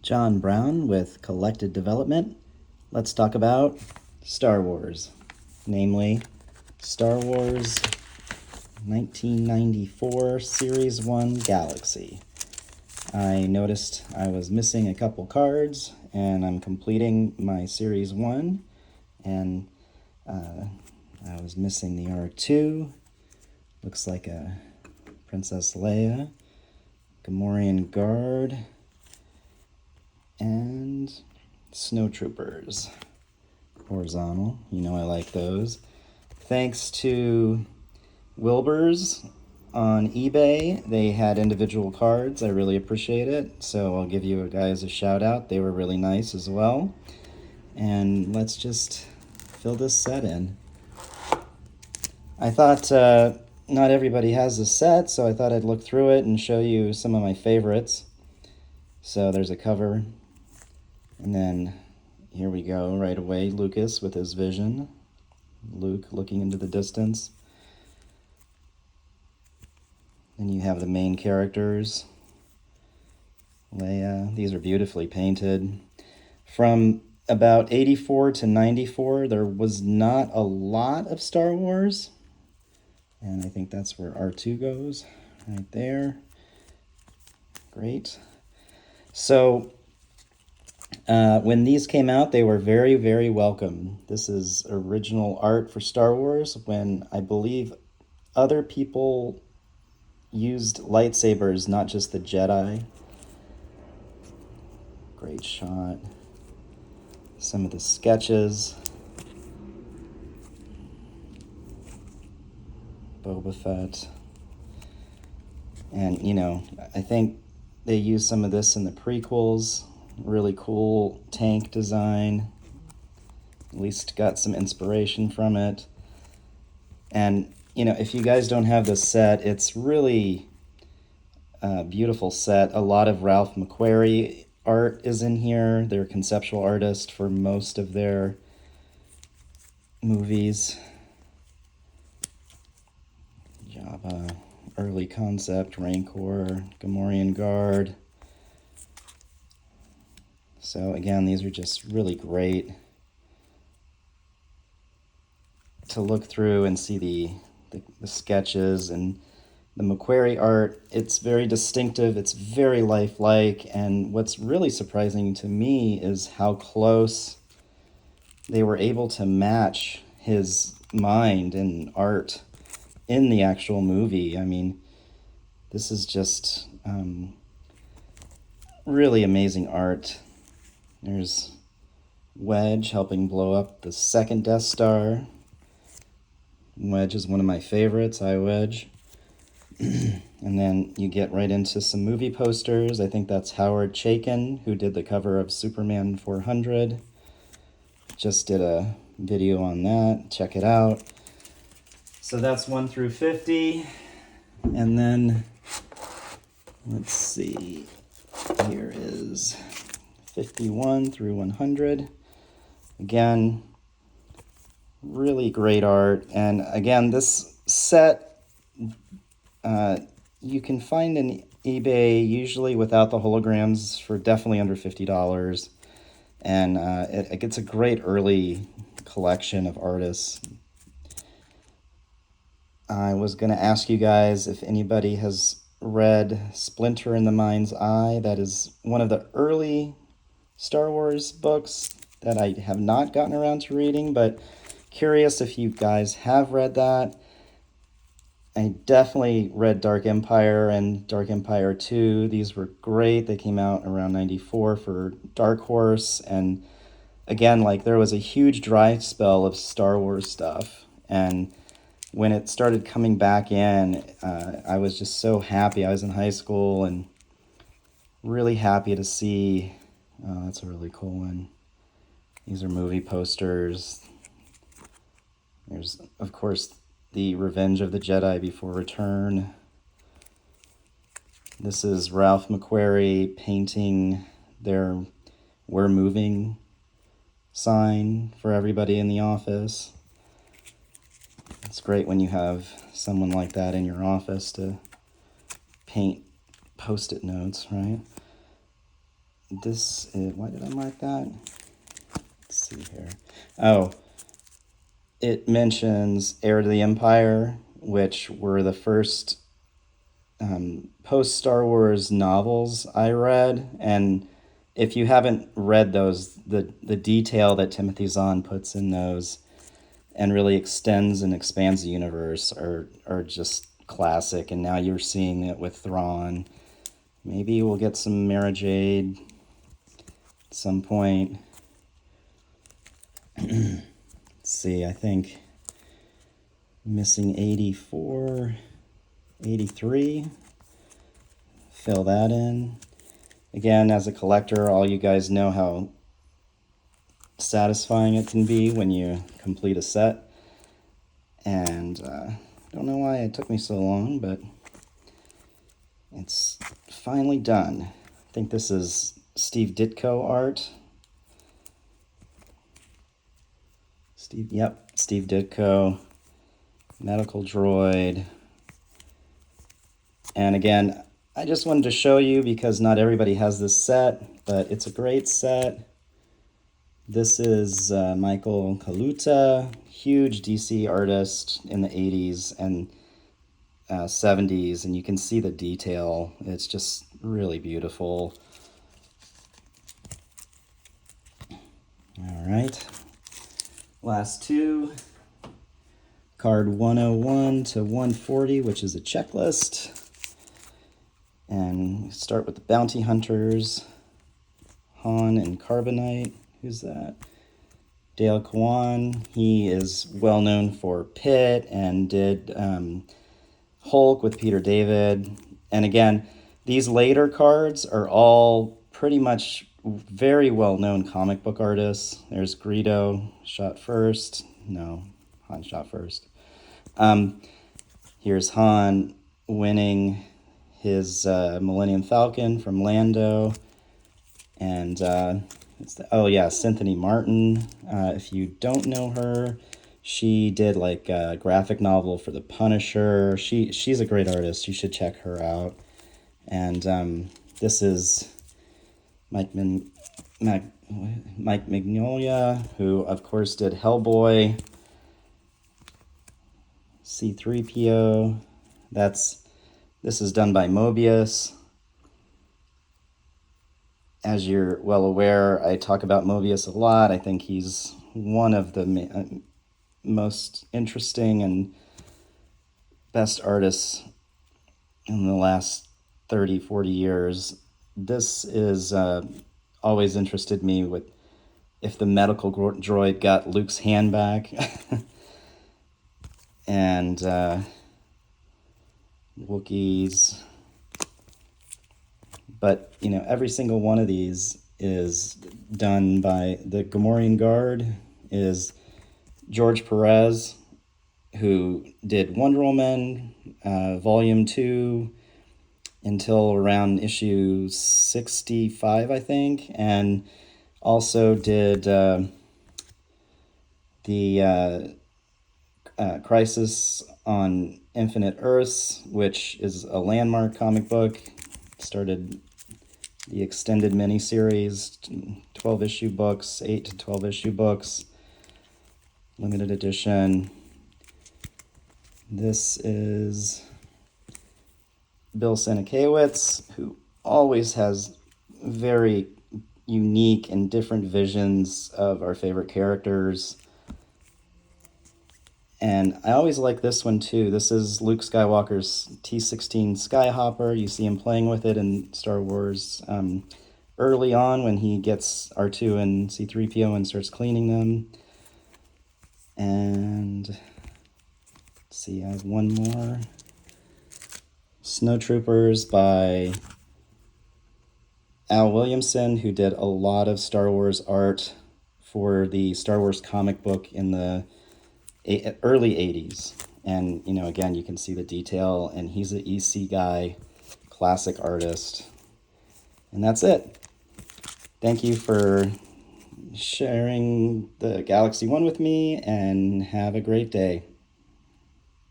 John Brown with Collected Development. Let's talk about Star Wars, namely Star Wars 1994 Series 1 Galaxy. I noticed I was missing a couple cards, and I'm completing my Series 1, and I was missing the R2. Looks like a Princess Leia, Gamorrean Guard, and Snowtroopers. Horizontal, you know I like those. Thanks to Wilbur's on eBay, they had individual cards. I really appreciate it, so I'll give you guys a shout out. They were really nice as well. And let's just fill this set in. I thought not everybody has this set, so I thought I'd look through it and show you some of my favorites. So there's a cover, and then here we go right away. Lucas with his vision. Luke looking into the distance. Then you have the main characters. Leia. These are beautifully painted. From about 84 to 94, there was not a lot of Star Wars. And I think that's where R2 goes, right there. Great. So when these came out, they were very, very welcome. This is original art for Star Wars when I believe other people used lightsabers, not just the Jedi. Great shot. Some of the sketches. Boba Fett. And, you know, I think they used some of this in the prequels. Really cool tank design. At least got some inspiration from it. And, you know, if you guys don't have this set, it's really a beautiful set. A lot of Ralph McQuarrie art is in here. They're a conceptual artist for most of their movies. Jabba, early concept, Rancor, Gamorrean Guard. So again, these are just really great to look through and see the sketches and the McQuarrie art. It's very distinctive, it's very lifelike, and what's really surprising to me is how close they were able to match his mind and art in the actual movie. I mean, this is just really amazing art. There's Wedge helping blow up the second Death Star. Wedge is one of my favorites, iWedge. And then you get right into some movie posters. I think that's Howard Chaykin, who did the cover of Superman 400. Just did a video on that. Check it out. So that's 1 through 50. And then, let's see, here is 51 through 100. Again, really great art. And again, this set you can find in eBay usually without the holograms for definitely under $50. And it gets a great early collection of artists. I was going to ask you guys if anybody has read Splinter in the Mind's Eye. That is one of the early Star Wars books that I have not gotten around to reading, but curious if you guys have read that. I definitely read Dark Empire and Dark Empire 2. These were great. They came out around 94 for Dark Horse. And again, like, there was a huge dry spell of Star Wars stuff. And when it started coming back in, I was just so happy. I was in high school and really happy to see. Oh, that's a really cool one. These are movie posters. There's, of course, the Revenge of the Jedi Before Return. This is Ralph McQuarrie painting their "We're Moving" sign for everybody in the office. It's great when you have someone like that in your office to paint post-it notes, right? this is, why did I mark that? Let's see here. Oh, it mentions Heir to the Empire, which were the first post Star Wars novels I read. And if you haven't read those, the detail that Timothy Zahn puts in those and really extends and expands the universe are just classic. And now you're seeing it with Thrawn. Maybe we'll get some Mara Jade at some point. Let's see, I think missing 84, 83. Fill that in. Again, as a collector, all you guys know how satisfying it can be when you complete a set. And don't know why it took me so long, but it's finally done. I think this is Steve Ditko art. Steve Ditko, medical droid. And again, I just wanted to show you because not everybody has this set, but it's a great set. This is Michael Kaluta, huge DC artist in the 80s and 70s, and you can see the detail. It's just really beautiful. All right, last two. Card 101 to 140, which is a checklist. And start with the Bounty Hunters, Han and Carbonite. Who's that? Dale Kawan. He is well known for Pitt and did Hulk with Peter David. And again, these later cards are all pretty much very well-known comic book artists. There's Greedo, shot first. No, Han shot first. Here's Han winning his Millennium Falcon from Lando. And Cynthia Martin. If you don't know her, she did like a graphic novel for The Punisher. She's a great artist. You should check her out. And this is Mike Mignola, who of course did Hellboy, C-3PO. This is done by Moebius. As you're well aware, I talk about Moebius a lot. I think he's one of the most interesting and best artists in the last 30, 40 years. This is always interested me with if the medical droid got Luke's hand back. And Wookiees. But, you know, every single one of these is done by the Gamorrean Guard, is George Perez, who did Wonder Woman, Volume 2, until around issue 65, I think, and also did the Crisis on Infinite Earths, which is a landmark comic book. Started the extended miniseries, 12-issue books, 8 to 12-issue books, limited edition. This is Bill Sienkiewicz, who always has very unique and different visions of our favorite characters. And I always like this one too. This is Luke Skywalker's T-16 Skyhopper. You see him playing with it in Star Wars early on when he gets R2 and C-3PO and starts cleaning them. And let's see, I have one more. Snowtroopers by Al Williamson, who did a lot of Star Wars art for the Star Wars comic book in the early 80s. And, you know, again, you can see the detail, and he's an EC guy, classic artist. And that's it. Thank you for sharing the Galaxy One with me, and have a great day.